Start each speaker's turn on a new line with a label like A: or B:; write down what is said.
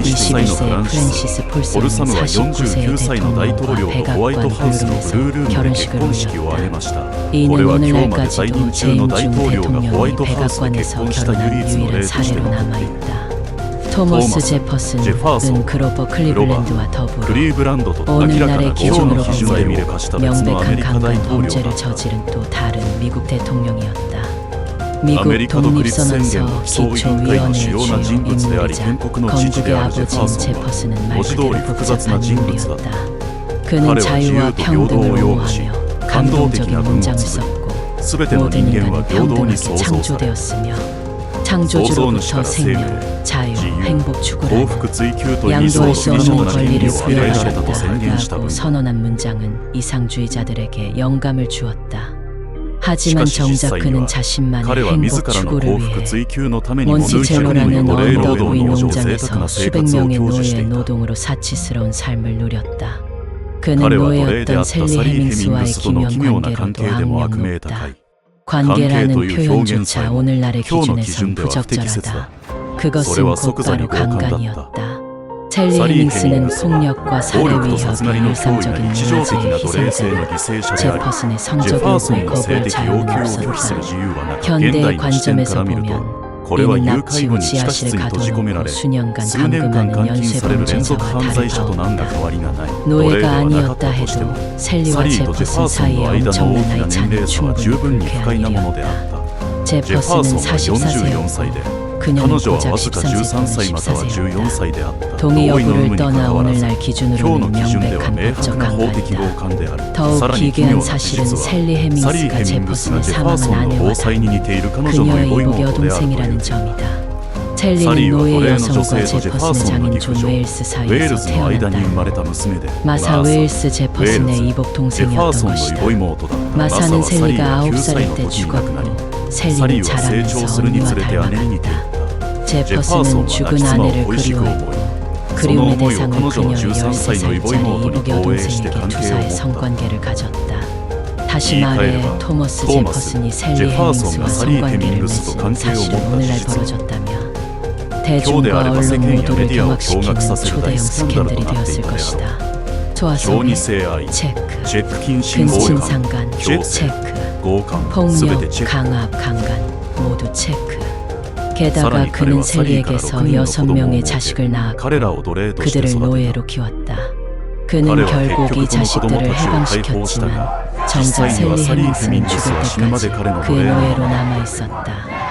A: 21歳のフラン
B: 21세의
A: シス
B: 프랜시스
A: オル
B: 폴슨은
A: サムは
B: 49세의
A: 49歳の大統領
B: 대통령과
A: とホワイト
B: 백악관
A: ハウスのブルー
B: 블루룸에서
A: ルームで結
B: 결혼식을
A: 婚式を挙げました。
B: 올렸다.
A: こ
B: 이는
A: れは今日まで在
B: 오늘날까지도
A: 任中の
B: 재임
A: 大
B: 중
A: 統領がホワイ
B: 대통령이
A: トハウスで結
B: 백악관에서
A: 婚した唯
B: 결혼한
A: 一の例
B: 유일한
A: として
B: 사례로
A: 残っている。
B: 남아있다. 토머스
A: 제퍼슨,
B: 제퍼슨은 그로버 클리블랜드와
A: ク
B: 더불어
A: リーブランドと明らかな
B: 오늘날의
A: 今日
B: 기준으로
A: の基準で見れ
B: 볼
A: ば
B: 때
A: した別のアメ
B: 명백한
A: リカ大
B: 강간
A: 統領だ
B: 범죄를
A: った。
B: 저지른 또 다른 미국 대통령이었다. 미국
A: アメリカ独立宣言
B: 독립선언서
A: の総委員会の主要な人物であり
B: 기초위원회
A: 建国の父
B: 건국의
A: であるジェファー
B: 아버지인
A: ソンは
B: 제퍼슨은 말
A: 文字通り
B: 그대로
A: 複雑な
B: 복잡한
A: 人物だった
B: 인물이었다. 그는
A: 彼は
B: 자유와
A: 自由と平等を
B: 평등을
A: 擁護し
B: 옹호하며
A: 感動的
B: 감동적인
A: な文を
B: 문장을
A: 作り
B: 썼고
A: すべての
B: 모든
A: 人間は
B: 인간이
A: 平等に
B: 평등하게
A: 創造され
B: 창조되었으며 창조주로부터 생명, 자유,
A: 自由
B: 행복
A: 幸
B: 추구라는
A: 福追求と理想
B: 양보할
A: と
B: 수
A: 理想
B: 없는
A: な権利
B: 권리를
A: を与えられたと宣言した
B: 부여하였다라고
A: 文
B: 선언한 문장은 이상주의자들에게 영감을 주었다. 하지만
A: しかし実
B: 정작
A: 際に
B: 그는
A: は
B: 자신만의
A: 彼は
B: 행복
A: 自らの
B: 추구를
A: 幸福
B: 위해
A: 追求のためにも
B: 몬시
A: 無着にも
B: 제로라는
A: 奴隷労
B: 언덕
A: 働
B: 위
A: の農場贅沢
B: 농장에서
A: な生
B: 수백
A: 活を
B: 명의
A: 享受して
B: 노예의
A: いた
B: 노동으로 사치스러운 삶을 누렸다. 그는
A: 彼は奴隷であ
B: 노예였던
A: ったサ
B: 셀리
A: リー・ヘミング
B: 헤밍스와의
A: スとの
B: 기묘한
A: 奇妙な関
B: 관계로도
A: 係でも悪名
B: 악명
A: 高い
B: 높다. 관계라는
A: 관계という表現
B: 표현조차
A: さえも
B: 오늘날의
A: 今日の基
B: 기준에선
A: 準では不適切だ
B: 부적절하다. 그것은
A: それは即座に
B: 곧바로
A: 強姦だった
B: 강간이었다. 셀리
A: 사리
B: 헤밍스는
A: 헤밍스는
B: 폭력과 살해
A: 暴力と殺害
B: 위협이
A: の脅威な
B: 일상적인
A: 日常的な
B: 문화재의
A: 奴隷制の
B: 희생자다.
A: 犠牲者であり
B: 제퍼슨의
A: ジェ
B: 성적
A: ファーソン
B: 요구에
A: の性
B: 거부할
A: 的要
B: 자유는
A: 求を拒否する
B: 없었다.
A: 自由はなく現
B: 현대의
A: 代の視点から
B: 관점에서
A: 見ると
B: 보면
A: これは
B: 이는
A: 誘拐後
B: 납치 후
A: に地下
B: 지하실에
A: 室に閉じ込めら
B: 가둬놓고
A: れ
B: 수년간
A: 数年間
B: 감금하는
A: 監禁される連続
B: 연쇄범죄자와
A: 犯罪者と何ら変わりがない奴隷で
B: 노예가
A: はなかっ
B: 아니었다
A: たとしても
B: 해도
A: サ
B: 셀리와
A: リーとジェファ
B: 제퍼슨
A: ーソンの
B: 사이의
A: 間の大
B: 엄청난
A: きな年
B: 나이차는
A: 齢差は
B: 충분히
A: 十分に不快
B: 불쾌한
A: なものであ
B: 일이었다.
A: ったジェファーソ
B: 제퍼슨은
A: ンは44
B: 44세였고
A: 歳で
B: 그녀는
A: 彼女は
B: 고작
A: わずか
B: 13세
A: 13歳
B: 또는
A: または14
B: 14세였다.
A: 歳であった
B: 동의
A: 同意の有無
B: 여부를
A: にか
B: 떠나
A: かわらず
B: 오늘날
A: 今日
B: 기준으로는
A: の基準では
B: 명백한
A: 明
B: 법적
A: 白な法的強
B: 강간이다.
A: 姦である
B: 더욱
A: さらに奇
B: 기괴한
A: 妙な事
B: 사실은
A: 実は
B: 셀리
A: サリー・
B: 헤밍스가
A: ヘミングスが
B: 제퍼슨의
A: ジェファーソ
B: 사망한
A: ンの交
B: 아내와
A: 際に似ている彼女の
B: 그녀의
A: 異母
B: 이복
A: 妹であるという
B: 여동생이라는 점이다. 셀리는
A: 사리와
B: 노예
A: 노예의
B: 여성과
A: 여성과
B: 제퍼슨의
A: 제퍼슨의
B: 장인 존
A: 기구죠.
B: 웨일스
A: ウェー
B: 사이에서
A: ルズの間に生
B: 태어났다.
A: まれた娘で
B: 마사 웨일스 제퍼슨의 이복
A: ジェファー
B: 동생이었던
A: ソンの異
B: 것이다.
A: 母妹だったマサ
B: 마사는
A: はサリー
B: 셀리가
A: が
B: 9
A: 9歳
B: 살일
A: の
B: 때
A: 時に亡くなり
B: 죽었고
A: サリ
B: 셀리는
A: ーは成長
B: 자라면서
A: するに
B: 언니와
A: つれて姉に似ていった
B: 닮아갔다.
A: ジェファーソン
B: 제퍼슨은
A: は
B: 죽은
A: 妻を
B: 아내를
A: 恋しく思い
B: 그리워했고
A: その
B: 그리움의
A: 思いを
B: 대상을
A: 彼女の
B: 그녀의
A: 13歳の異母
B: 13살짜리
A: 妹に
B: 이복
A: 投影して
B: 여동생에게
A: 関係を
B: 투사해
A: 持った
B: 성관계를 가졌다. 다시
A: 言い換え
B: 말해
A: れば
B: 토머스
A: トーマス
B: 제퍼슨이
A: ジ
B: 셀리
A: ェファーソン
B: 헤밍스와
A: がサリー・ヘミン
B: 성관계를
A: グスと
B: 맺은
A: 関係を持
B: 사실은
A: った
B: 오늘날
A: 事実は
B: 벌어졌다며
A: 今日で
B: 대중과
A: あれば世
B: 언론
A: 間やメ
B: 모두를
A: ディアを驚
B: 경악시키는
A: 愕させる
B: 초대형
A: 大スキャンダル
B: 스캔들이
A: となってい
B: 되었을
A: たであろう
B: 것이다.
A: 小
B: 소아성애,
A: 児性愛
B: 체크,
A: チェック禁止強姦
B: 근친상간,
A: 強制
B: 체크,
A: 強姦すべて
B: 폭력,
A: チェック
B: 강압, 강간 모두 체크. 게다가
A: 사라니
B: 그는
A: 彼はサリーから
B: 셀리에게서
A: 6人の子供を
B: 6명의
A: 持って
B: 자식을 낳았고
A: 彼らを奴隷として
B: 그들을
A: 育てた
B: 노예로 키웠다. 그는
A: 彼は
B: 결국
A: 結
B: 이
A: 局この子供
B: 자식들을
A: たちを解放した
B: 해방시켰지만
A: が実
B: 정작
A: 際には
B: 셀리
A: サリー・ヘミン
B: 헤밍스는
A: グス
B: 죽을
A: は死ぬまで
B: 때까지
A: 彼の奴
B: 그의
A: 隷のま
B: 노예로
A: ま
B: 남아있었다.